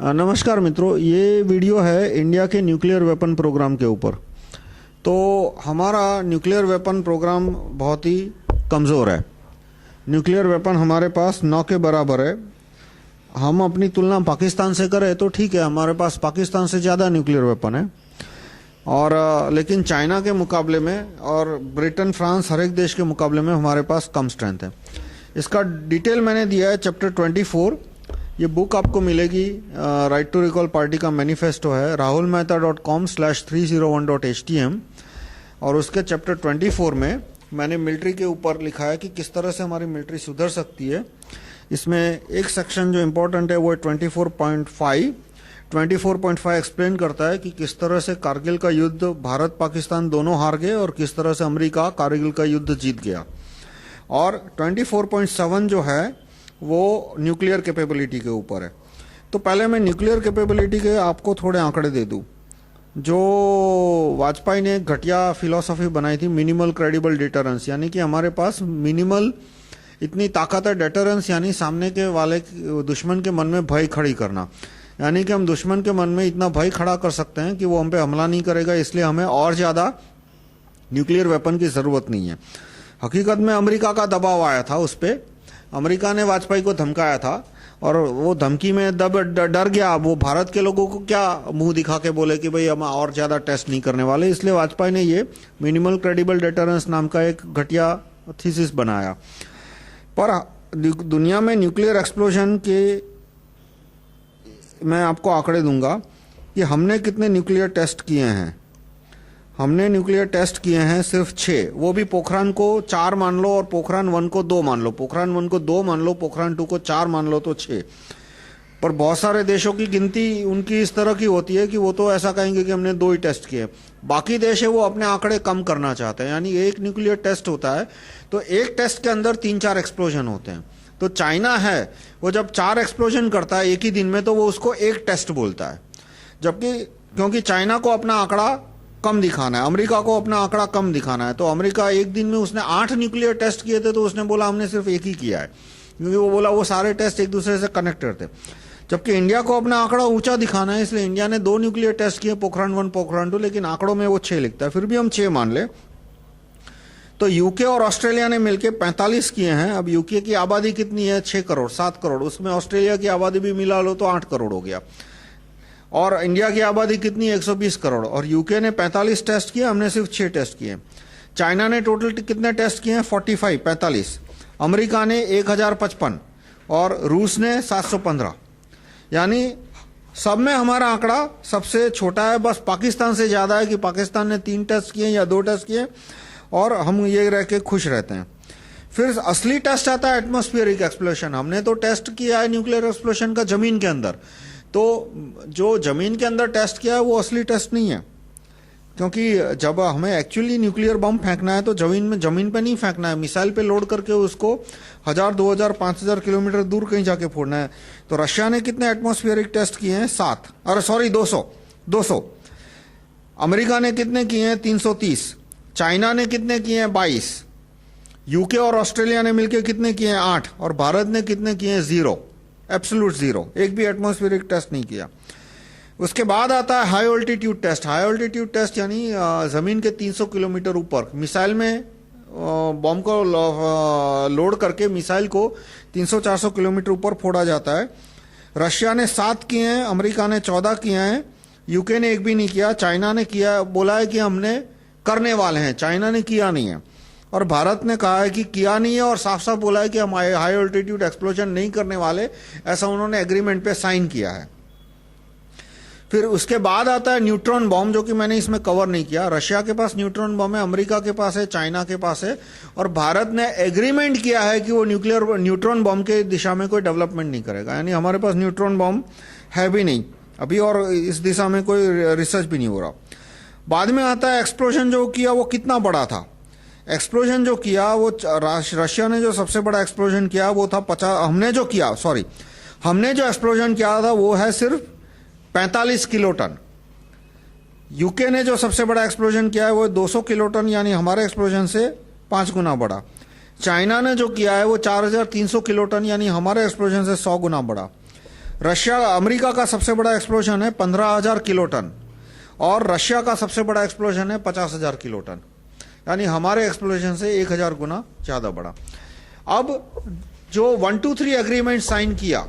नमस्कार मित्रों, ये वीडियो है इंडिया के न्यूक्लियर वेपन प्रोग्राम के ऊपर। तो हमारा न्यूक्लियर वेपन प्रोग्राम बहुत ही कमज़ोर है। न्यूक्लियर वेपन हमारे पास 9 के बराबर है। हम अपनी तुलना पाकिस्तान से करें तो ठीक है, हमारे पास पाकिस्तान से ज़्यादा न्यूक्लियर वेपन है, और लेकिन चाइना के मुकाबले में और ब्रिटेन, फ्रांस, हर एक देश के मुकाबले में हमारे पास कम स्ट्रेंथ है। इसका डिटेल मैंने दिया है चैप्टर 24। ये बुक आपको मिलेगी, राइट टू रिकॉल पार्टी का मैनिफेस्टो है, rahulmehta.com/301.htm, और उसके चैप्टर 24 में मैंने मिलिट्री के ऊपर लिखा है कि किस तरह से हमारी मिलिट्री सुधर सकती है। इसमें एक सेक्शन जो इम्पोर्टेंट है वो 24.5 एक्सप्लेन करता है कि किस तरह से कारगिल का युद्ध भारत पाकिस्तान दोनों हार गए और किस तरह से अमेरिका कारगिल का युद्ध जीत गया। और 24.7 जो है वो न्यूक्लियर कैपेबिलिटी के ऊपर है। तो पहले मैं न्यूक्लियर कैपेबिलिटी के आपको थोड़े आंकड़े दे दूं। जो वाजपेयी ने घटिया फिलॉसफी बनाई थी, मिनिमल क्रेडिबल डिटरेंस, यानी कि हमारे पास मिनिमल इतनी ताकत है डिटरेंस, यानी सामने के वाले दुश्मन के मन में भय खड़ी करना, यानी कि हम दुश्मन के मन में इतना भय खड़ा कर सकते हैं कि वो हम पे हमला नहीं करेगा, इसलिए हमें और ज़्यादा न्यूक्लियर वेपन की ज़रूरत नहीं है। हकीकत में अमेरिका का दबाव आया था उस पर, अमेरिका ने वाजपेयी को धमकाया था और वो धमकी में डर गया। वो भारत के लोगों को क्या मुंह दिखा के बोले कि भाई हम और ज़्यादा टेस्ट नहीं करने वाले, इसलिए वाजपेयी ने ये मिनिमल क्रेडिबल डिटरेंस नाम का एक घटिया थीसिस बनाया। पर दुनिया में न्यूक्लियर एक्सप्लोजन के मैं आपको आंकड़े दूंगा कि हमने कितने न्यूक्लियर टेस्ट किए हैं। हमने न्यूक्लियर टेस्ट किए हैं सिर्फ 6, वो भी पोखरान को 4 मान लो और पोखरान 1 को 2 मान लो, पोखरान 1 को 2 मान लो, पोखरान 2 को 4 मान लो, तो 6। पर बहुत सारे देशों की गिनती उनकी इस तरह की होती है कि वो तो ऐसा कहेंगे कि हमने 2 ही टेस्ट किए। बाकी देश है वो अपने आंकड़े कम करना चाहते हैं, यानी एक न्यूक्लियर टेस्ट होता है तो एक टेस्ट के अंदर 3-4 एक्सप्लोजन होते हैं। तो चाइना है वो जब 4 एक्सप्लोजन करता है एक ही दिन में तो वो उसको एक टेस्ट बोलता है, जबकि क्योंकि चाइना को अपना आंकड़ा कम दिखाना है, अमेरिका को अपना आंकड़ा कम दिखाना है। तो अमेरिका एक दिन में उसने 8 न्यूक्लियर टेस्ट किए थे तो उसने बोला हमने सिर्फ एक ही किया है, क्योंकि वो बोला वो सारे टेस्ट एक दूसरे से कनेक्टेड थे। जबकि इंडिया को अपना आंकड़ा ऊंचा दिखाना है, इसलिए इंडिया ने 2 न्यूक्लियर टेस्ट किए, पोखरान 1, पोखरान 2, लेकिन आंकड़ों में वो 6 लिखता है, फिर भी हम 6 मान ले। तो यूके और ऑस्ट्रेलिया ने मिलकर 45 किए हैं। अब यूके की आबादी कितनी है? 6 करोड़, 7 करोड़, उसमें ऑस्ट्रेलिया की आबादी भी मिला लो तो 8 करोड़ हो गया। और इंडिया की आबादी कितनी है? 120 करोड़, और यूके ने 45 टेस्ट किए, हमने सिर्फ 6 टेस्ट किए। चाइना ने टोटल कितने टेस्ट किए हैं? 45। अमेरिका ने 1055 और रूस ने 715, यानी सब में हमारा आंकड़ा सबसे छोटा है। बस पाकिस्तान से ज़्यादा है कि पाकिस्तान ने 3 टेस्ट किए या 2 टेस्ट किए और हम ये रह के खुश रहते हैं। फिर असली टेस्ट आता है एटमॉस्फेरिक एक्सप्लोजन। हमने तो टेस्ट किया है न्यूक्लियर एक्सप्लोजन का जमीन के अंदर, तो जो जमीन के अंदर टेस्ट किया है वो असली टेस्ट नहीं है, क्योंकि जब हमें एक्चुअली न्यूक्लियर बम फेंकना है तो जमीन पे नहीं फेंकना है, मिसाइल पे लोड करके उसको 1000, 2000, 5000 किलोमीटर दूर कहीं जाके फोड़ना है। तो रशिया ने कितने एटमॉस्फेरिक टेस्ट किए हैं? 7, अरे सॉरी 200। अमेरिका ने कितने किए हैं? 330। चाइना ने कितने किए हैं? 22। यूके और ऑस्ट्रेलिया ने मिलकर कितने किए हैं? 8। और भारत ने कितने किए हैं? 0, एब्सोल्यूट 0, एक भी एटमॉस्फेरिक टेस्ट नहीं किया। उसके बाद आता है high altitude test. High altitude test यानी जमीन के 300 किलोमीटर ऊपर मिसाइल में बॉम्ब को लोड करके मिसाइल को 300-400 किलोमीटर ऊपर फोड़ा जाता है। रशिया ने 7 किए हैं, अमेरिका ने 14 किए हैं, यूके ने एक भी नहीं किया। चाइना ने किया, बोला है कि हमने करने वाले हैं, चाइना ने किया नहीं है। और भारत ने कहा है कि किया नहीं है और साफ साफ बोला है कि हम हाई ऑल्टीट्यूड एक्सप्लोजन नहीं करने वाले, ऐसा उन्होंने एग्रीमेंट पे साइन किया है। फिर उसके बाद आता है न्यूट्रॉन बॉम्ब, जो कि मैंने इसमें कवर नहीं किया। रशिया के पास न्यूट्रॉन बॉम्ब है, अमेरिका के पास है, चाइना के पास है, और भारत ने एग्रीमेंट किया है कि वो न्यूट्रॉन बॉम्ब के दिशा में कोई डेवलपमेंट नहीं करेगा, यानी हमारे पास न्यूट्रॉन बॉम्ब है भी नहीं अभी, और इस दिशा में कोई रिसर्च भी नहीं हो रहा। बाद में आता है एक्सप्लोजन जो किया वो कितना बड़ा था। एक्सप्लोजन जो किया वो रशिया ने जो सबसे बड़ा एक्सप्लोजन किया वो था 50, हमने जो एक्सप्लोजन किया था वो है सिर्फ 45 किलोटन। यूके ने जो सबसे बड़ा एक्सप्लोजन किया है वो 200 किलोटन, यानी हमारे एक्सप्लोजन से 5 गुना बड़ा। चाइना ने जो किया है वो 4300 किलोटन, यानी हमारे एक्सप्लोजन से 100 गुना बड़ा। अमेरिका का सबसे बड़ा एक्सप्लोजन है 15,000 किलोटन और रशिया का सबसे बड़ा एक्सप्लोजन है 50,000 किलोटन, यानी हमारे एक्सप्लोजन से 1,000 गुना ज्यादा बड़ा। अब जो 123 एग्रीमेंट साइन किया,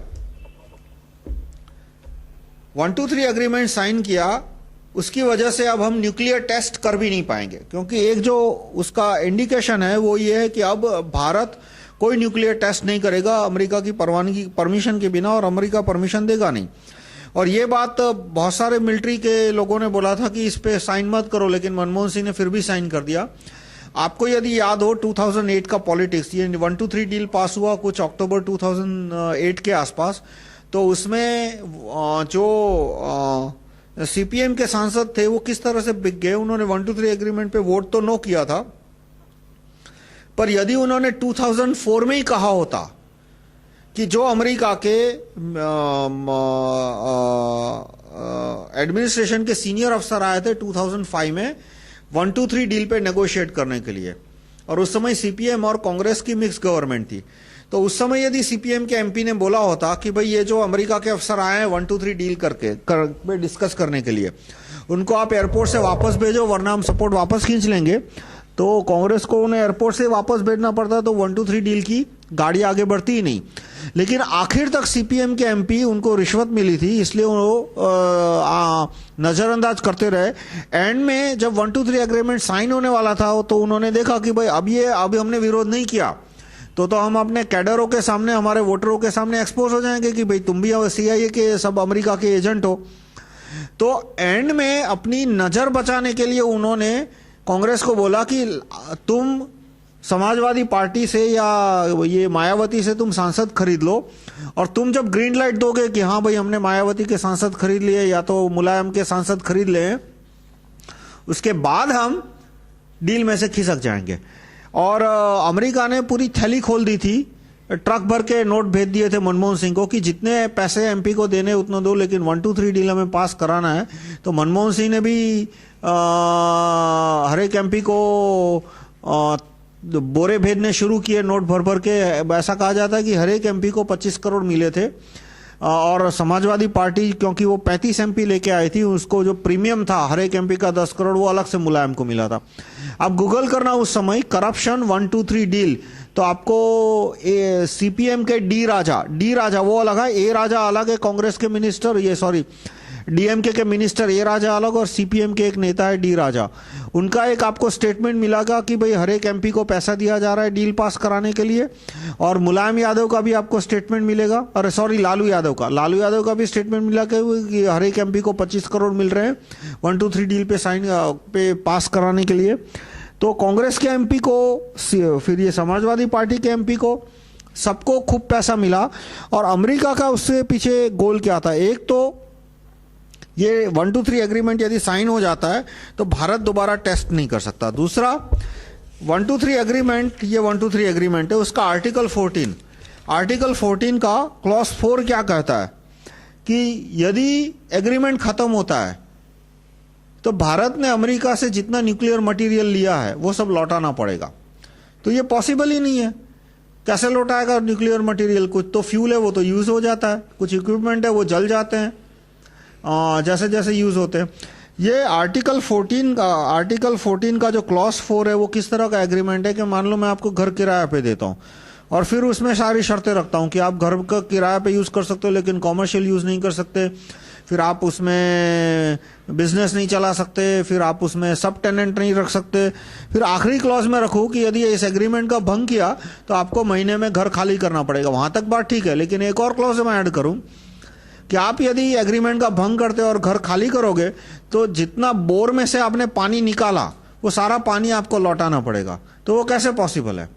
123 एग्रीमेंट साइन किया, उसकी वजह से अब हम न्यूक्लियर टेस्ट कर भी नहीं पाएंगे, क्योंकि एक जो उसका इंडिकेशन है वो ये है कि अब भारत कोई न्यूक्लियर टेस्ट नहीं करेगा अमेरिका की परवानगी परमिशन के बिना, और अमेरिका परमिशन देगा नहीं। और ये बात बहुत सारे मिलिट्री के लोगों ने बोला था कि इस पे साइन मत करो, लेकिन मनमोहन सिंह ने फिर भी साइन कर दिया। आपको यदि याद हो 2008 का पॉलिटिक्स, ये 123 डील पास हुआ कुछ अक्टूबर 2008 के आसपास, तो उसमें जो सीपीएम के सांसद थे वो किस तरह से बिक गए। उन्होंने 123 एग्रीमेंट पे वोट तो नो किया था, पर यदि उन्होंने 2004 में ही कहा होता कि जो अमेरिका के एडमिनिस्ट्रेशन के सीनियर अफसर आए थे 2005 में 123 डील पे नेगोशिएट करने के लिए, और उस समय सीपीएम और कांग्रेस की मिक्स गवर्नमेंट थी, तो उस समय यदि सीपीएम के एमपी ने बोला होता कि भाई ये जो अमेरिका के अफसर आए हैं 123 डील पे डिस्कस करने के लिए, उनको आप एयरपोर्ट से वापस भेजो वरना हम सपोर्ट वापस खींच लेंगे, तो कांग्रेस को उन्हें एयरपोर्ट से वापस भेजना पड़ता, तो 123 डील की गाड़ी आगे बढ़ती ही नहीं। लेकिन आखिर तक सीपीएम के एमपी, उनको रिश्वत मिली थी इसलिए वो नजरअंदाज करते रहे। एंड में जब 123 एग्रीमेंट साइन होने वाला था तो उन्होंने देखा कि भाई अभी हमने विरोध नहीं किया तो हम अपने कैडरों के सामने, हमारे वोटरों के सामने एक्सपोज हो जाएंगे कि भाई तुम भी सीआईए के सब अमेरिका के एजेंट हो। तो एंड में अपनी नजर बचाने के लिए उन्होंने कांग्रेस को बोला कि तुम समाजवादी पार्टी से या ये मायावती से तुम सांसद खरीद लो, और तुम जब ग्रीन लाइट दोगे कि हाँ भाई हमने मायावती के सांसद खरीद लिए या तो मुलायम के सांसद खरीद लिए, उसके बाद हम डील में से खिसक जाएंगे। और अमेरिका ने पूरी थैली खोल दी थी, ट्रक भर के नोट भेज दिए थे मनमोहन सिंह को कि जितने पैसे एमपी को देने उतना दो, लेकिन 123 डील हमें पास कराना है। तो मनमोहन सिंह ने भी हर एक एमपी को बोरे भेजने शुरू किए नोट भर भर के। ऐसा कहा जाता है कि हर एक एमपी को 25 करोड़ मिले थे, और समाजवादी पार्टी क्योंकि वो 35 एमपी लेके आई थी, उसको जो प्रीमियम था हर एक एमपी का 10 करोड़ वो अलग से मुलायम को मिला था। अब गूगल करना उस समय करप्शन 123 डील, तो आपको सीपीएम के डी राजा वो अलग है, ए राजा अलग है, कांग्रेस के मिनिस्टर डीएमके के मिनिस्टर ए राजा अलग, और सीपीएम के एक नेता है डी राजा। उनका एक आपको स्टेटमेंट मिलेगा कि भाई हर एक एमपी को पैसा दिया जा रहा है डील पास कराने के लिए, और मुलायम यादव का भी आपको स्टेटमेंट मिलेगा, लालू यादव का भी स्टेटमेंट मिला कि हर एक एमपी को 25 करोड़ मिल रहे हैं 123 डील पे पास कराने के लिए। तो कांग्रेस के एमपी को, फिर ये समाजवादी पार्टी के एमपी को, सबको खूब पैसा मिला। और अमेरिका का उससे पीछे गोल क्या था? एक तो ये 123 एग्रीमेंट यदि साइन हो जाता है तो भारत दोबारा टेस्ट नहीं कर सकता। दूसरा 123 एग्रीमेंट है, उसका आर्टिकल 14 का क्लॉज 4 क्या कहता है कि यदि एग्रीमेंट खत्म होता है तो भारत ने अमेरिका से जितना न्यूक्लियर मटेरियल लिया है वो सब लौटाना पड़ेगा। तो ये पॉसिबल ही नहीं है, कैसे लौटाएगा न्यूक्लियर मटेरियल? कुछ तो फ्यूल है वो तो यूज हो जाता है, कुछ इक्विपमेंट है वो जल जाते हैं जैसे जैसे यूज होते हैं। ये आर्टिकल 14 का जो क्लॉज 4 है वो किस तरह का एग्रीमेंट है कि मान लो मैं आपको घर किराया पे देता हूँ और फिर उसमें सारी शर्तें रखता हूँ कि आप घर का किराया पे यूज कर सकते हो लेकिन कॉमर्शियल यूज नहीं कर सकते, फिर आप उसमें बिजनेस नहीं चला सकते, फिर आप उसमें सब टेनेंट नहीं रख सकते। फिर आखिरी क्लॉज में रखूँ कि यदि इस एग्रीमेंट का भंग किया तो आपको महीने में घर खाली करना पड़ेगा। वहां तक बात ठीक है, लेकिन एक और क्लॉज मैं ऐड करूं कि आप यदि एग्रीमेंट का भंग करते और घर खाली करोगे तो जितना बोर में से आपने पानी निकाला वो सारा पानी आपको लौटाना पड़ेगा। तो वो कैसे पॉसिबल है?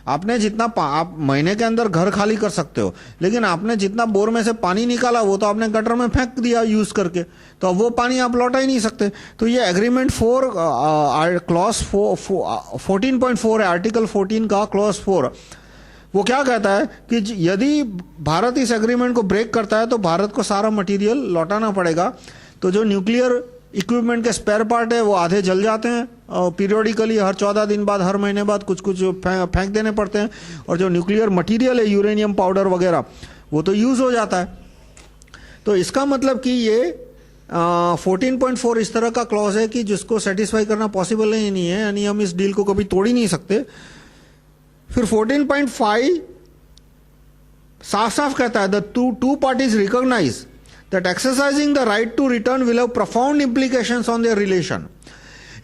आपने जितना आप महीने के अंदर घर खाली कर सकते हो, लेकिन आपने जितना बोर में से पानी निकाला वो तो आपने गटर में फेंक दिया यूज करके, तो अब वो पानी आप लौटा ही नहीं सकते। तो ये एग्रीमेंट 4 क्लॉज 14.4 है, आर्टिकल 14 का क्लॉज 4, वो क्या कहता है कि यदि भारत इस एग्रीमेंट को ब्रेक करता है तो भारत को सारा मटेरियल लौटाना पड़ेगा। तो जो न्यूक्लियर इक्विपमेंट के स्पेयर पार्ट है वो आधे जल जाते हैं और पीरियोडिकली हर 14 दिन बाद, हर महीने बाद कुछ फेंक देने पड़ते हैं, और जो न्यूक्लियर मटेरियल है यूरेनियम पाउडर वगैरह वो तो यूज हो जाता है। तो इसका मतलब कि ये 14.4 इस तरह का क्लॉज है कि जिसको सेटिस्फाई करना पॉसिबल ही नहीं है, यानी हम इस डील को कभी तोड़ ही नहीं सकते। फिर 14.5 साफ साफ कहता है the two parties recognise that exercising the right to return will have profound implications on their relation.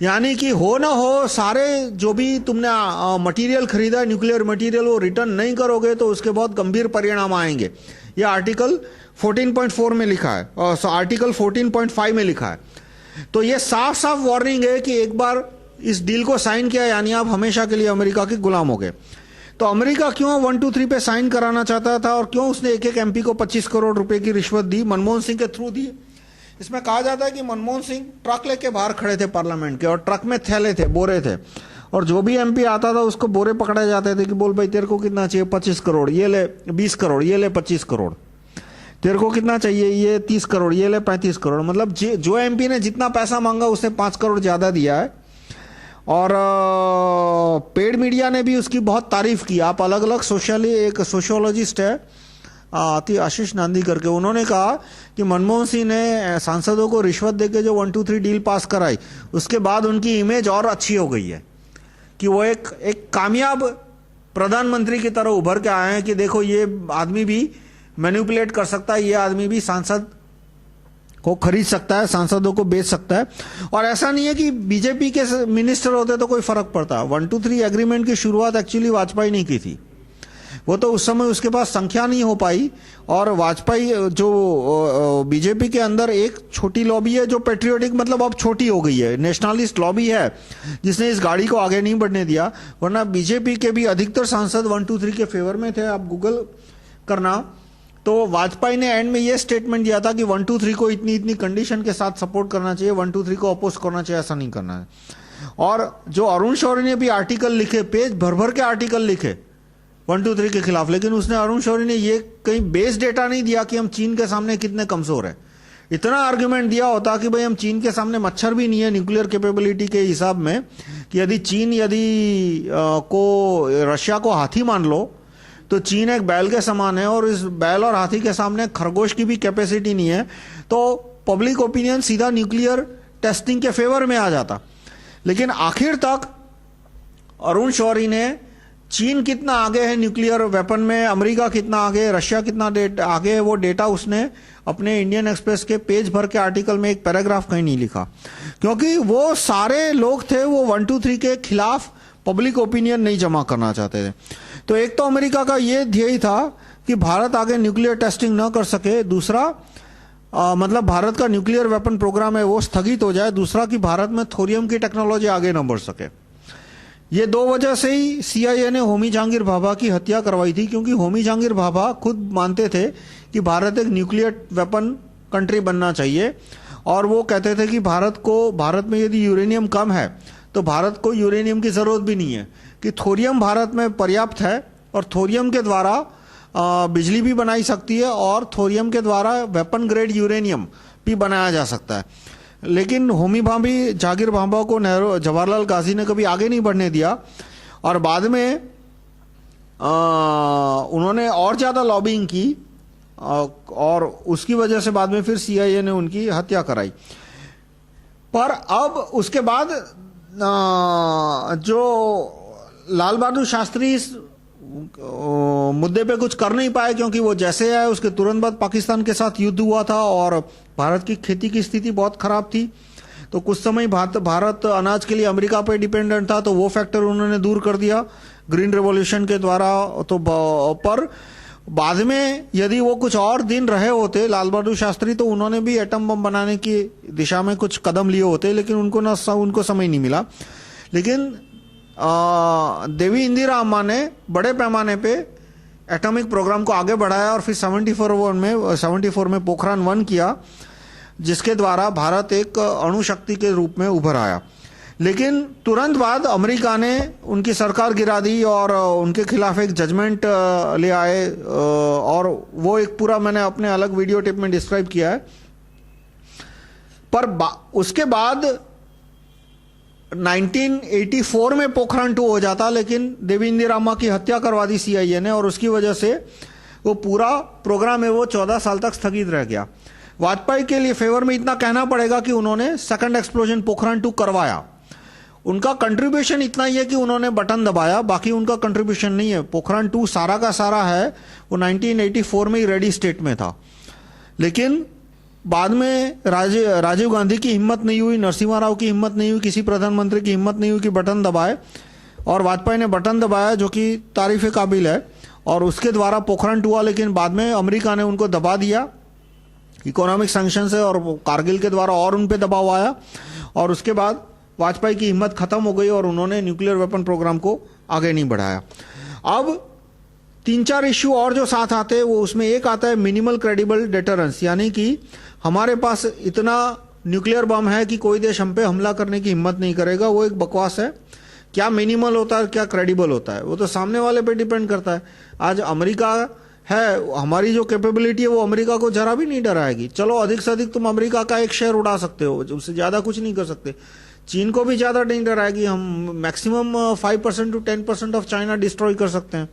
यानी कि हो ना हो, सारे जो भी तुमने मटेरियल खरीदा है, न्यूक्लियर मटेरियल, वो रिटर्न नहीं करोगे तो उसके बहुत गंभीर परिणाम आएंगे। यह आर्टिकल 14.4 में लिखा है और आर्टिकल 14.5 में लिखा है। तो ये साफ साफ वार्निंग है कि एक बार इस डील को साइन किया यानी आप हमेशा के लिए अमेरिका के गुलाम हो गए। तो अमेरिका क्यों 1, 2, 3 पे साइन कराना चाहता था और क्यों उसने एक एक एमपी को 25 करोड़ रुपए की रिश्वत दी, मनमोहन सिंह के थ्रू दी। इसमें कहा जाता है कि मनमोहन सिंह ट्रक लेके बाहर खड़े थे पार्लियामेंट के और ट्रक में थैले थे, बोरे थे, और जो भी एमपी आता था उसको बोरे पकड़े जाते थे कि बोल भाई तेरे को कितना चाहिए, 25 करोड़, ये ले 20 करोड़, ये ले 25 करोड़, तेरे को कितना चाहिए, ये 30 करोड़, ये ले 35 करोड़। मतलब जो एमपी ने जितना पैसा मांगा उसने 5 करोड़ ज्यादा दिया है। और पेड मीडिया ने भी उसकी बहुत तारीफ की। आप अलग अलग एक सोशियोलॉजिस्ट है आशीष नांदी करके, उन्होंने कहा कि मनमोहन सिंह ने सांसदों को रिश्वत देके जो 1, 2, 3 डील पास कराई, उसके बाद उनकी इमेज और अच्छी हो गई है कि वो एक कामयाब प्रधानमंत्री की तरह उभर के आए हैं कि देखो ये आदमी भी मैनिपुलेट कर सकता है, ये आदमी भी सांसद को खरीद सकता है, सांसदों को बेच सकता है। और ऐसा नहीं है कि बीजेपी के मिनिस्टर होते तो कोई फर्क पड़ता। 1, 2, 3 एग्रीमेंट की शुरुआत एक्चुअली वाजपेयी ने की थी। वो तो उस समय उसके पास संख्या नहीं हो पाई, और वाजपेयी जो बीजेपी के अंदर एक छोटी लॉबी है जो पेट्रियोटिक, मतलब अब छोटी हो गई है, नेशनलिस्ट लॉबी है जिसने इस गाड़ी को आगे नहीं बढ़ने दिया। वरना बीजेपी के भी अधिकतर सांसद 1, 2, 3 के फेवर में थे। आप गूगल करना तो वाजपेयी ने एंड में ये स्टेटमेंट दिया था कि 1, 2, 3 को इतनी इतनी कंडीशन के साथ सपोर्ट करना चाहिए, 1, 2, 3 को अपोज करना चाहिए, ऐसा नहीं करना है। और जो अरुण शौरी ने भी आर्टिकल लिखे, पेज भर भर के आर्टिकल लिखे 1, 2, 3 के खिलाफ, लेकिन उसने अरुण शौरी ने ये कहीं बेस डेटा नहीं दिया कि हम चीन के सामने कितने कमजोर है। इतना आर्ग्यूमेंट दिया होता कि भाई हम चीन के सामने मच्छर भी नहीं है न्यूक्लियर कैपेबिलिटी के हिसाब में, कि यदि चीन को रशिया को हाथी मान लो तो चीन एक बैल के समान है, और इस बैल और हाथी के सामने खरगोश की भी कैपेसिटी नहीं है, तो पब्लिक ओपिनियन सीधा न्यूक्लियर टेस्टिंग के फेवर में आ जाता। लेकिन आखिर तक अरुण शौरी ने चीन कितना आगे है न्यूक्लियर वेपन में, अमेरिका कितना आगे, रशिया कितना आगे है, वो डेटा उसने अपने इंडियन एक्सप्रेस के पेज भर के आर्टिकल में एक पैराग्राफ कहीं नहीं लिखा, क्योंकि वो सारे लोग थे वो 1, 2, 3 के खिलाफ पब्लिक ओपिनियन नहीं जमा करना चाहते थे। तो एक तो अमेरिका का ये ध्येय था कि भारत आगे न्यूक्लियर टेस्टिंग न कर सके, दूसरा मतलब भारत का न्यूक्लियर वेपन प्रोग्राम है वो स्थगित हो जाए, दूसरा कि भारत में थोरियम की टेक्नोलॉजी आगे न बढ़ सके। ये 2 वजह से ही CIA ने होमी जहांगीर भाभा की हत्या करवाई थी, क्योंकि होमी जहांगीर भाभा खुद मानते थे कि भारत एक न्यूक्लियर वेपन कंट्री बनना चाहिए, और वो कहते थे कि भारत में यदि यूरेनियम कम है तो भारत को यूरेनियम की जरूरत भी नहीं है, कि थोरियम भारत में पर्याप्त है, और थोरियम के द्वारा बिजली भी बनाई सकती है, और थोरियम के द्वारा वेपन ग्रेड यूरेनियम भी बनाया जा सकता है। लेकिन होमी भाभी जहांगीर भाभा को जवाहरलाल गाजी ने कभी आगे नहीं बढ़ने दिया, और बाद में उन्होंने और ज्यादा लॉबिंग की, और उसकी वजह से बाद में फिर CIA ने उनकी हत्या कराई। पर अब उसके बाद जो लाल बहादुर शास्त्री इस मुद्दे पे कुछ कर नहीं पाए, क्योंकि वो जैसे आए उसके तुरंत बाद पाकिस्तान के साथ युद्ध हुआ था और भारत की खेती की स्थिति बहुत खराब थी। तो कुछ समय भारत अनाज के लिए अमेरिका पे डिपेंडेंट था, तो वो फैक्टर उन्होंने दूर कर दिया ग्रीन रेवोल्यूशन के द्वारा। तो पर बाद में यदि वो कुछ और दिन रहे होते लाल बहादुर शास्त्री, तो उन्होंने भी एटम बम बनाने की दिशा में कुछ कदम लिए होते, लेकिन उनको समय नहीं मिला। लेकिन देवी इंदिरा अम्मा ने बड़े पैमाने पे एटॉमिक प्रोग्राम को आगे बढ़ाया, और फिर 74 में पोखरान 1 किया, जिसके द्वारा भारत एक अणु शक्ति के रूप में उभर आया। लेकिन तुरंत बाद अमेरिका ने उनकी सरकार गिरा दी और उनके खिलाफ एक जजमेंट ले आए, और वो एक पूरा मैंने अपने अलग वीडियो टिप में डिस्क्राइब किया है। पर उसके बाद 1984 में पोखरान 2 हो जाता, लेकिन देवी इंदिरा अम्मा की हत्या करवा दी CIA ने, और उसकी वजह से वो पूरा प्रोग्राम है वो 14 साल तक स्थगित रह गया। वाजपेयी के लिए फेवर में इतना कहना पड़ेगा कि उन्होंने सेकंड एक्सप्लोजन पोखरण 2 करवाया। उनका कंट्रीब्यूशन इतना ही है कि उन्होंने बटन दबाया, बाकी उनका कंट्रीब्यूशन नहीं है। पोखरण 2 सारा का सारा है वो 1984 में ही रेडी स्टेट में था, लेकिन बाद में राजीव गांधी की हिम्मत नहीं हुई, नरसिम्हा राव की हिम्मत नहीं हुई, किसी प्रधानमंत्री की हिम्मत नहीं हुई कि बटन दबाए, और वाजपेयी ने बटन दबाया जो कि तारीफ काबिल है, और उसके द्वारा पोखरण 2 हुआ। लेकिन बाद में अमेरिका ने उनको दबा दिया इकोनॉमिक सैंक्शन से, और कारगिल के द्वारा और उन पे दबाव आया, और उसके बाद वाजपेयी की हिम्मत खत्म हो गई और उन्होंने न्यूक्लियर वेपन प्रोग्राम को आगे नहीं बढ़ाया। अब 3-4 इश्यू और जो साथ आते हैं, वो उसमें एक आता है मिनिमल क्रेडिबल डेटरेंस, यानी कि हमारे पास इतना न्यूक्लियर बम है कि कोई देश हम पे हमला करने की हिम्मत नहीं करेगा। वो एक बकवास है। क्या मिनिमल होता है, क्या क्रेडिबल होता है, वो तो सामने वाले पे डिपेंड करता है। आज अमेरिका है, हमारी जो कैपेबिलिटी है वो अमेरिका को जरा भी नहीं डराएगी। चलो अधिक से अधिक तुम अमेरिका का एक शेयर उड़ा सकते हो, उससे ज्यादा कुछ नहीं कर सकते। चीन को भी ज्यादा नहीं डराएगी, हम maximum 5% to 10% of China destroy कर सकते हैं।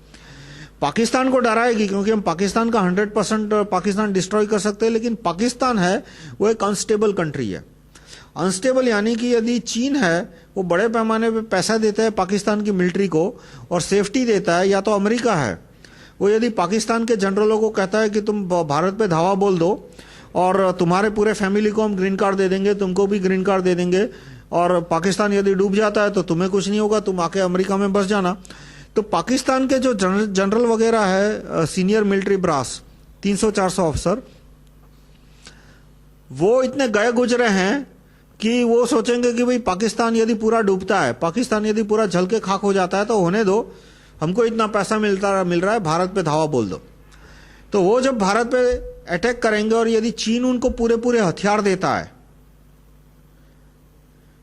पाकिस्तान को डराएगी क्योंकि हम पाकिस्तान का 100% पाकिस्तान डिस्ट्रॉय कर सकते हैं, लेकिन पाकिस्तान है वो एक अनस्टेबल कंट्री है। अनस्टेबल यानी कि यदि चीन है वो बड़े पैमाने पे पैसा देता है पाकिस्तान की मिलिट्री को और सेफ्टी देता है, या तो अमेरिका है वो यदि पाकिस्तान के जनरलों को कहता है कि तुम भारत पे धावा बोल दो और तुम्हारे पूरे फैमिली को हम ग्रीन कार्ड दे देंगे, तुमको भी ग्रीन कार्ड दे देंगे, और पाकिस्तान यदि डूब जाता है तो तुम्हें कुछ नहीं होगा, तुम आके अमेरिका में बस जाना। तो पाकिस्तान के जो जनरल वगैरह है, सीनियर मिलिट्री ब्रास 300-400 अफसर, वो इतने गए गुजरे हैं कि वो सोचेंगे कि भाई पाकिस्तान यदि पूरा डूबता है, पाकिस्तान यदि पूरा जल के खाक हो जाता है तो होने दो, हमको इतना पैसा मिल रहा है, भारत पे धावा बोल दो। तो वो जब भारत पे अटैक करेंगे और यदि चीन उनको पूरे पूरे हथियार देता है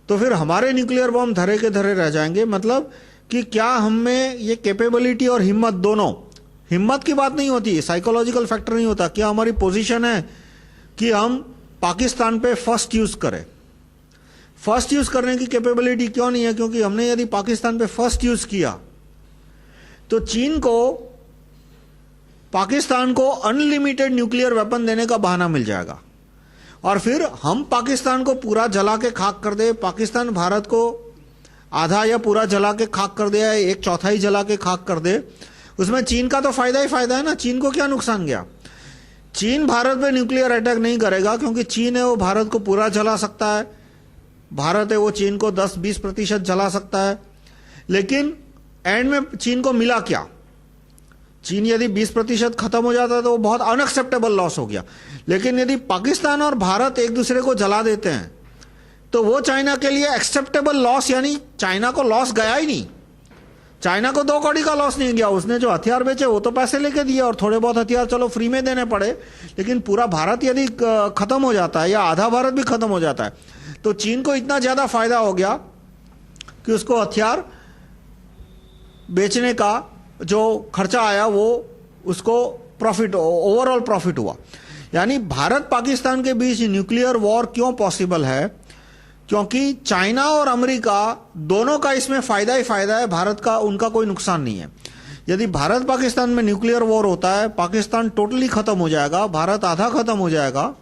तो फिर हमारे न्यूक्लियर बम धरे के धरे रह जाएंगे। मतलब कि क्या हम में ये कैपेबिलिटी और हिम्मत, दोनों, हिम्मत की बात नहीं होती, साइकोलॉजिकल फैक्टर नहीं होता, क्या हमारी पोजीशन है कि हम पाकिस्तान पे फर्स्ट यूज करें। फर्स्ट यूज करने की कैपेबिलिटी क्यों नहीं है? क्योंकि हमने यदि पाकिस्तान पे फर्स्ट यूज किया तो चीन को पाकिस्तान को अनलिमिटेड न्यूक्लियर वेपन देने का बहाना मिल जाएगा, और फिर हम पाकिस्तान को पूरा जला के खाक कर दे, पाकिस्तान भारत को आधा या पूरा जला के खाक कर दे, या 1/4 जला के खाक कर दे, उसमें चीन का तो फायदा ही फायदा है ना। चीन को क्या नुकसान गया? चीन भारत पे न्यूक्लियर अटैक नहीं करेगा क्योंकि चीन है वो भारत को पूरा जला सकता है, भारत है वो चीन को 10-20% जला सकता है। लेकिन एंड में चीन को मिला क्या? चीन यदि 20% खत्म हो जाता है तो वो बहुत अनएक्सेप्टेबल लॉस हो गया। लेकिन यदि पाकिस्तान और भारत एक दूसरे को जला देते हैं तो वो चाइना के लिए एक्सेप्टेबल लॉस, यानी चाइना को लॉस गया ही नहीं, चाइना को 2 कौड़ी का लॉस नहीं गया। उसने जो हथियार बेचे वो तो पैसे लेके दिए, और थोड़े बहुत हथियार चलो फ्री में देने पड़े, लेकिन पूरा भारत यदि खत्म हो जाता है या आधा भारत भी खत्म हो जाता है तो चीन को इतना ज्यादा फायदा हो गया कि उसको हथियार बेचने का जो खर्चा आया वो उसको प्रॉफिट, ओवरऑल प्रॉफिट हुआ। यानी भारत पाकिस्तान के बीच न्यूक्लियर वॉर क्यों पॉसिबल है? क्योंकि चाइना और अमेरिका दोनों का इसमें फायदा ही फायदा है, भारत का उनका कोई नुकसान नहीं है। यदि भारत पाकिस्तान में न्यूक्लियर वॉर होता है, पाकिस्तान टोटली खत्म हो जाएगा, भारत आधा खत्म हो जाएगा,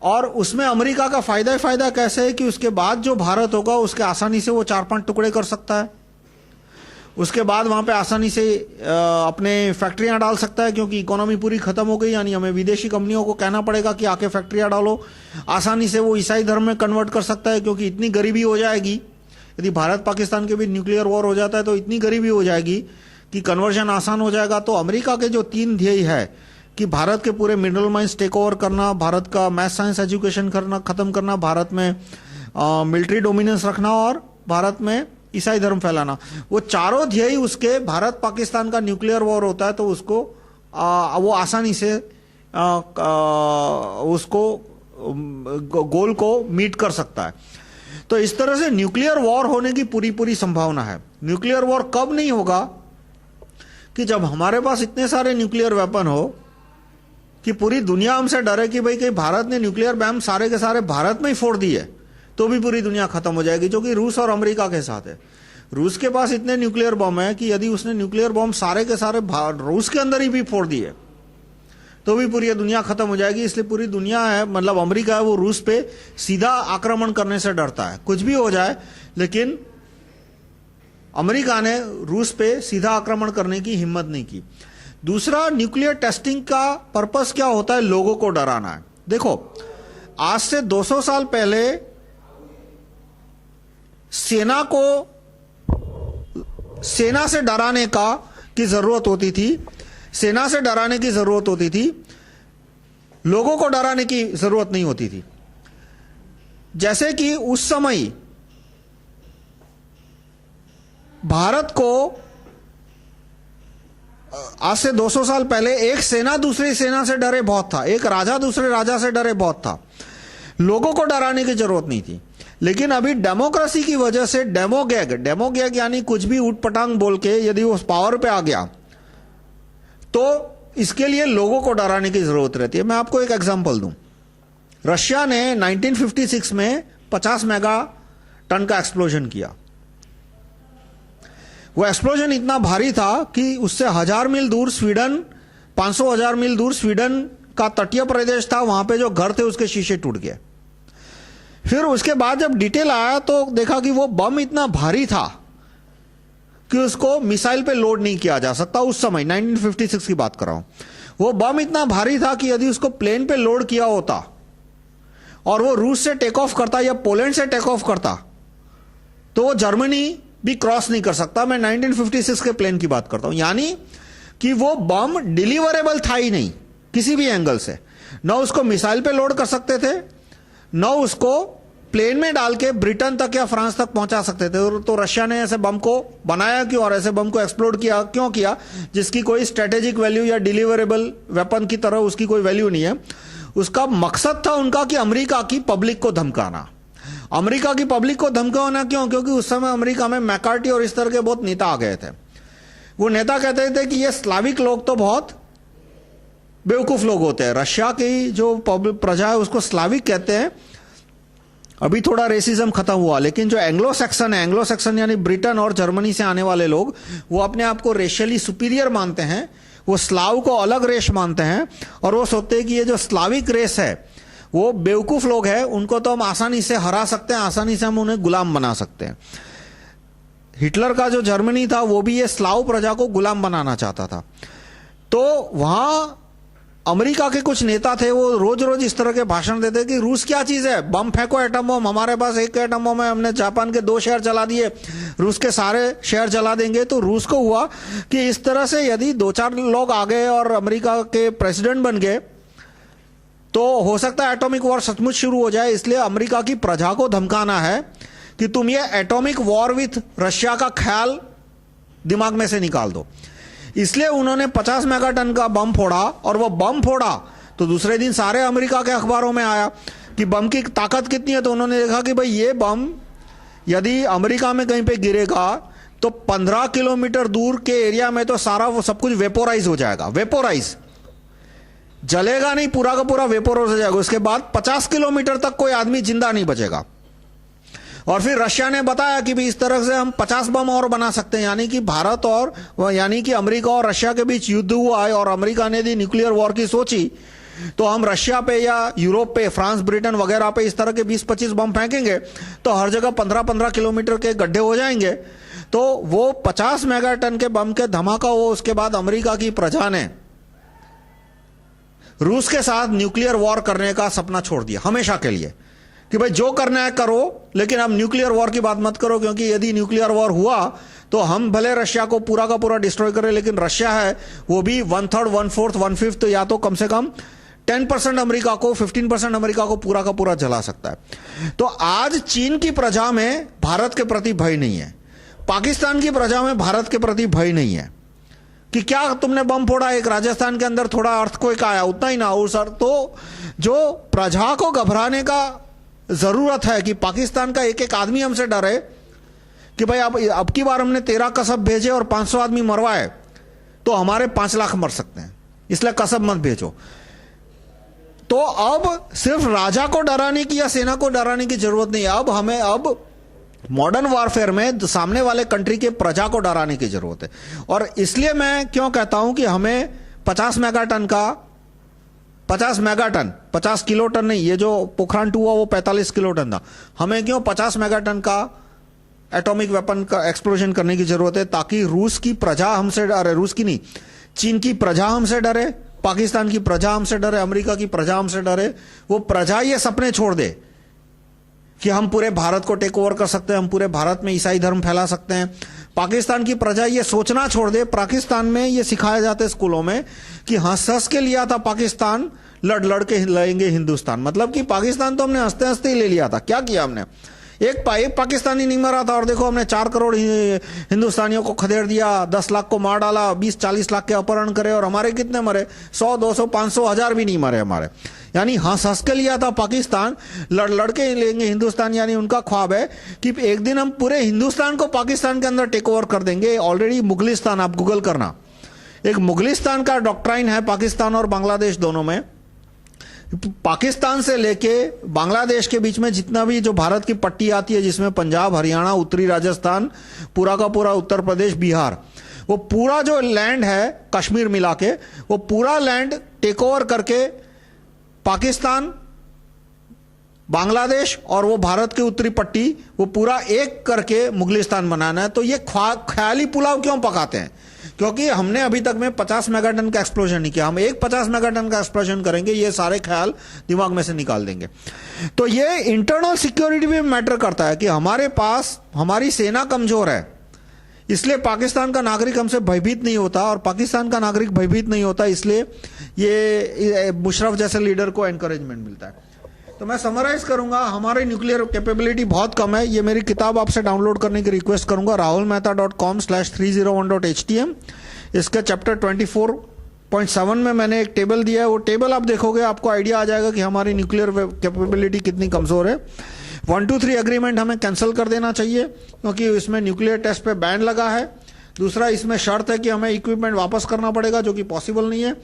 और उसमें अमेरिका का फायदा ही फायदा कैसे है कि उसके बाद जो भारत होगा उसके आसानी से वो 4-5 टुकड़े कर सकता है, उसके बाद वहां पे आसानी से अपने फैक्ट्रियां डाल सकता है, क्योंकि इकोनॉमी पूरी खत्म हो गई। यानी हमें विदेशी कंपनियों को कहना पड़ेगा कि आके फैक्ट्रियां डालो। आसानी से वो ईसाई धर्म में कन्वर्ट कर सकता है, क्योंकि इतनी गरीबी हो जाएगी, यदि भारत पाकिस्तान के बीच न्यूक्लियर वॉर हो जाता है तो इतनी गरीबी हो जाएगी कि कन्वर्जन आसान हो जाएगा। तो अमेरिका के जो 3 ध्येय है कि भारत के पूरे मिनरल माइंस टेक ओवर करना, भारत का मैथ साइंस एजुकेशन करना खत्म करना, भारत में मिलिट्री डोमिनेंस रखना, और भारत में ईसाई धर्म फैलाना, वो चारों ध्येय उसके भारत पाकिस्तान का न्यूक्लियर वॉर होता है तो उसको वो आसानी से उसको गोल को मीट कर सकता है। तो इस तरह से न्यूक्लियर वॉर होने की पूरी संभावना है। न्यूक्लियर वॉर कब नहीं होगा? कि जब हमारे पास इतने सारे न्यूक्लियर वेपन हो कि पूरी दुनिया हमसे डरे कि भाई कहीं भारत ने न्यूक्लियर बम सारे के सारे भारत में ही फोड़ दिए तो भी पूरी दुनिया खत्म हो जाएगी, जो कि रूस और अमेरिका के साथ है। रूस के पास इतने न्यूक्लियर बम है कि यदि उसने न्यूक्लियर बम सारे के सारे रूस के अंदर ही भी फोड़ दिए तो भी पूरी दुनिया खत्म हो जाएगी। इसलिए पूरी दुनिया है, मतलब अमेरिका है, वो रूस पे सीधा आक्रमण करने से डरता है। कुछ भी हो जाए, लेकिन अमेरिका ने रूस पे सीधा आक्रमण करने की हिम्मत नहीं की। दूसरा, न्यूक्लियर टेस्टिंग का पर्पस क्या होता है? लोगों को डराना है। देखो, आज से 200 साल पहले सेना से डराने की जरूरत होती थी, सेना से डराने की जरूरत होती थी, लोगों को डराने की जरूरत नहीं होती थी। जैसे कि उस समय भारत को आज से 200 साल पहले एक सेना दूसरी सेना से डरे बहुत था, एक राजा दूसरे राजा से डरे बहुत था। लोगों को डराने की जरूरत नहीं थी। लेकिन अभी डेमोक्रेसी की वजह से डेमोगैग यानी कुछ भी उठपटांग बोल के यदि वो पावर पे आ गया तो इसके लिए लोगों को डराने की जरूरत रहती है। मैं आपको एक एग्जांपल दूं। रशिया ने 1956 में 50 मेगा टन का एक्सप्लोजन किया। वो एक्सप्लोजन इतना भारी था कि उससे 1000 मील दूर स्वीडन, 500,000 मील दूर स्वीडन का तटीय प्रदेश था, वहां पे जो घर थे उसके शीशे टूट गए। फिर उसके बाद जब डिटेल आया तो देखा कि वो बम इतना भारी था कि उसको मिसाइल पे लोड नहीं किया जा सकता। उस समय 1956 की बात कर रहा हूं। वो बम इतना भारी था कि यदि उसको प्लेन पे लोड किया होता और वो रूस से टेक ऑफ करता या पोलैंड से टेक ऑफ करता तो वो जर्मनी भी क्रॉस नहीं कर सकता। मैं 1956 के प्लेन की बात करता हूं। यानी कि वो बम डिलीवरेबल था ही नहीं किसी भी एंगल से। न उसको मिसाइल पे लोड कर सकते थे, न उसको प्लेन में डाल के ब्रिटेन तक या फ्रांस तक पहुंचा सकते थे। तो रशिया ने ऐसे बम को बनाया क्यों और ऐसे बम को एक्सप्लोड किया क्यों किया जिसकी कोई स्ट्रेटेजिक वैल्यू या डिलीवरेबल वेपन की तरह उसकी कोई वैल्यू नहीं है। उसका मकसद था उनका कि अमेरिका की पब्लिक को धमकाना। अमेरिका की पब्लिक को धमकाना क्यों? क्योंकि उस समय अमेरिका में मैकार्टी और इस तरह के बहुत नेता आ गए थे। वो नेता कहते थे कि ये स्लाविक लोग तो बहुत बेवकूफ लोग होते हैं। रशिया की जो प्रजा है उसको स्लाविक कहते हैं। अभी थोड़ा रेसिज्म खत्म हुआ, लेकिन जो एंग्लो सेक्शन है, एंग्लो सेक्शन यानी ब्रिटेन और जर्मनी से आने वाले लोग, वो अपने आप को रेशियली सुपीरियर मानते हैं। वो स्लाव को अलग रेस मानते हैं और वो सोचते हैं कि ये जो स्लाविक रेस है वो बेवकूफ लोग हैं, उनको तो हम आसानी से हरा सकते हैं, आसानी से हम उन्हें गुलाम बना सकते हैं। हिटलर का जो जर्मनी था वो भी ये स्लाव प्रजा को गुलाम बनाना चाहता था। तो वहां अमेरिका के कुछ नेता थे, वो रोज रोज इस तरह के भाषण देते कि रूस क्या चीज है, बम फेंको एटम बम, हमारे पास एक एटम बम है, हमने जापान के 2 शहर जला दिए, रूस के सारे शहर जला देंगे। तो रूस को हुआ कि इस तरह से यदि 2-4 लोग आ गए और अमेरिका के प्रेसिडेंट बन गए तो हो सकता है एटॉमिक वॉर सचमुच शुरू हो जाए। इसलिए अमेरिका की प्रजा को धमकाना है कि तुम ये एटॉमिक वॉर विथ रशिया का ख्याल दिमाग में से निकाल दो। इसलिए उन्होंने 50 मेगाटन का बम फोड़ा और वो बम फोड़ा तो दूसरे दिन सारे अमेरिका के अखबारों में आया कि बम की ताकत कितनी है। तो उन्होंने देखा कि भाई ये बम यदि अमेरिका में कहीं पे गिरेगा तो 15 किलोमीटर दूर के एरिया में तो सारा वो सब कुछ वेपोराइज हो जाएगा। वेपोराइज जलेगा नहीं, पूरा का पूरा वेपोराइज हो जाएगा। उसके बाद 50 किलोमीटर तक कोई आदमी जिंदा नहीं बचेगा। और फिर रशिया ने बताया कि भी इस तरह से हम 50 बम और बना सकते हैं। यानी कि भारत और यानी कि अमेरिका और रशिया के बीच युद्ध हुआ है और अमेरिका ने यदि न्यूक्लियर वॉर की सोची तो हम रशिया पे या यूरोप पे, फ्रांस, ब्रिटेन वगैरह पे इस तरह के 20-25 बम फेंकेंगे तो हर जगह 15-15 किलोमीटर के गड्ढे हो जाएंगे। तो वो 50 मेगाटन के बम के धमाका हो, उसके बाद अमेरिका की प्रजा ने रूस के साथ न्यूक्लियर वॉर करने का सपना छोड़ दिया हमेशा के लिए कि भाई जो करना है करो, लेकिन अब न्यूक्लियर वॉर की बात मत करो, क्योंकि यदि न्यूक्लियर वॉर हुआ तो हम भले रशिया को पूरा का पूरा डिस्ट्रॉय करें, लेकिन रशिया है वो भी 1/3, 1/4, 1/5 तो या तो कम से कम 10% अमेरिका को, 15% अमेरिका को पूरा का पूरा जला सकता है। तो आज चीन की प्रजा में भारत के प्रति भय नहीं है, पाकिस्तान की प्रजा में भारत के प्रति भय नहीं है कि क्या तुमने बम फोड़ा, एक राजस्थान के अंदर थोड़ा अर्थक्वेक आया, उतना ही ना हो सर। तो जो प्रजा को घबराने का जरूरत है कि पाकिस्तान का एक एक आदमी हमसे डरे कि भाई अब की बार हमने 13 कसब भेजे और 500 आदमी मरवाए तो हमारे 5 लाख मर सकते हैं, इसलिए कसब मत भेजो। तो अब सिर्फ राजा को डराने की या सेना को डराने की जरूरत नहीं है। अब हमें मॉडर्न वॉरफेयर में सामने वाले कंट्री के प्रजा को डराने की जरूरत है। और इसलिए मैं क्यों कहता हूं कि हमें 50 मेगाटन का 50 किलोटन नहीं, ये जो पोखरान 2 हुआ वो 45 किलोटन था, हमें क्यों 50 मेगाटन का एटॉमिक वेपन का एक्सप्लोजन करने की जरूरत है, ताकि रूस की प्रजा हमसे डरे, रूस की नहीं, चीन की प्रजा हमसे डरे, पाकिस्तान की प्रजा हमसे डरे, अमेरिका की प्रजा हमसे डरे। वो प्रजा ये सपने छोड़ दे कि हम पूरे भारत को टेक ओवर कर सकते हैं, हम पूरे भारत में ईसाई धर्म फैला सकते हैं। पाकिस्तान की प्रजा ये सोचना छोड़ दे, पाकिस्तान में ये सिखाया जाता है स्कूलों में कि हंस हंस के लिया था पाकिस्तान, लड़ लड़ के लेंगे हिंदुस्तान। मतलब कि पाकिस्तान तो हमने हंसते हंसते ही ले लिया था। क्या किया हमने? एक पाकिस्तानी नहीं मरा था और देखो हमने 4 करोड़ हिंदुस्तानियों को खदेड़ दिया, 10 लाख को मार डाला, 20-40 लाख के अपहरण करे, और हमारे कितने मरे? 100, 200, 500, 1000 भी नहीं मरे हमारे। यानी हंस हंस के लिया था पाकिस्तान, लड़ लड़ के लेंगे हिंदुस्तान। यानी उनका ख्वाब है कि एक दिन हम पूरे हिंदुस्तान को पाकिस्तान के अंदर टेक ओवर कर देंगे। ऑलरेडी मुगलिस्तान, आप गूगल करना, एक मुगलिस्तान का डॉक्ट्राइन है पाकिस्तान और बांग्लादेश दोनों में। पाकिस्तान से लेके बांग्लादेश के बीच में जितना भी जो भारत की पट्टी आती है, जिसमें पंजाब, हरियाणा, उत्तरी राजस्थान, पूरा का पूरा उत्तर प्रदेश, बिहार, वो पूरा जो लैंड है, कश्मीर मिला के, वो पूरा लैंड टेक ओवर करके पाकिस्तान, बांग्लादेश और वो भारत की उत्तरी पट्टी, वो पूरा एक करके मुगलिस्तान बनाना है। तो ये ख्याली पुलाव क्यों पकाते हैं? क्योंकि हमने अभी तक में 50 मेगाटन का एक्सप्लोजन नहीं किया। हम एक 50 मेगाटन का एक्सप्लोजन करेंगे, ये सारे ख्याल दिमाग में से निकाल देंगे। तो ये इंटरनल सिक्योरिटी भी मैटर करता है कि हमारे पास हमारी सेना कमजोर है, इसलिए पाकिस्तान का नागरिक हमसे भयभीत नहीं होता, और पाकिस्तान का नागरिक भयभीत नहीं होता, इसलिए ये मुशर्रफ जैसे लीडर को एनकरेजमेंट मिलता है। तो मैं समराइज करूंगा, हमारी न्यूक्लियर कैपेबिलिटी बहुत कम है। ये मेरी किताब आपसे डाउनलोड करने की रिक्वेस्ट करूंगा, rahulmehta.com/301.htm। इसके चैप्टर 24.7 में मैंने एक टेबल दिया है, वो टेबल आप देखोगे आपको आइडिया आ जाएगा कि हमारी न्यूक्लियर कैपेबिलिटी कितनी कमजोर है। 123 एग्रीमेंट हमें कैंसिल कर देना चाहिए, क्योंकि इसमें न्यूक्लियर टेस्ट पे बैन लगा है। दूसरा, इसमें शर्त है कि हमें इक्विपमेंट वापस करना पड़ेगा, जो कि पॉसिबल नहीं है।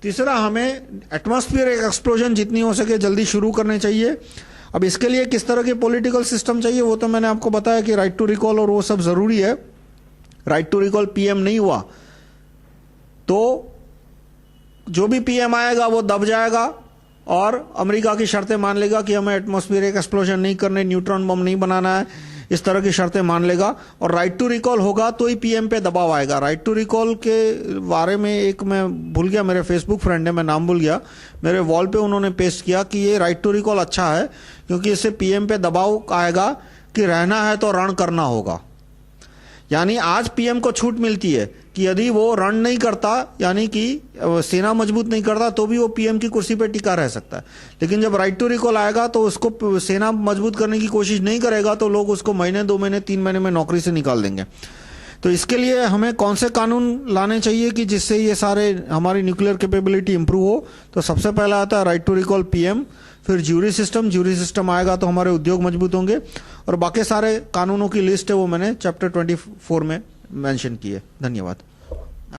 तीसरा, हमें एटमॉस्फेयर एक्सप्लोजन जितनी हो सके जल्दी शुरू करने चाहिए। अब इसके लिए किस तरह के पॉलिटिकल सिस्टम चाहिए, वो तो मैंने आपको बताया कि राइट टू रिकॉल और वो सब जरूरी है। राइट टू रिकॉल पीएम नहीं हुआ तो जो भी पीएम आएगा वो दब जाएगा और अमेरिका की शर्तें मान लेगा कि हमें एटमॉस्फेयर एक्सप्लोजन नहीं करने, न्यूट्रॉन बम नहीं बनाना है, इस तरह की शर्तें मान लेगा। और राइट टू रिकॉल होगा तो ही पीएम पे दबाव आएगा। राइट टू रिकॉल के बारे में एक मैं भूल गया, मेरे फेसबुक फ्रेंड है, मैं नाम भूल गया, मेरे वॉल पे उन्होंने पेस्ट किया कि ये राइट टू रिकॉल अच्छा है, क्योंकि इससे पीएम पे दबाव आएगा कि रहना है तो रण करना होगा। यानी आज पीएम को छूट मिलती है कि यदि वो रण नहीं करता, यानी कि सेना मजबूत नहीं करता, तो भी वो पीएम की कुर्सी पे टिका रह सकता है। लेकिन जब राइट टू रिकॉल आएगा तो उसको सेना मजबूत करने की कोशिश नहीं करेगा, तो लोग उसको महीने, 2 महीने, 3 महीने में नौकरी से निकाल देंगे। तो इसके लिए हमें कौन से कानून लाने चाहिए कि जिससे ये सारे हमारी न्यूक्लियर कैपेबिलिटी इंप्रूव हो? तो सबसे पहला आता है राइट टू रिकॉल पीएम, फिर ज्यूरी सिस्टम आएगा तो हमारे उद्योग मजबूत होंगे, और बाकी सारे कानूनों की लिस्ट है वो मैंने चैप्टर 24 में मेंशन की है। धन्यवाद।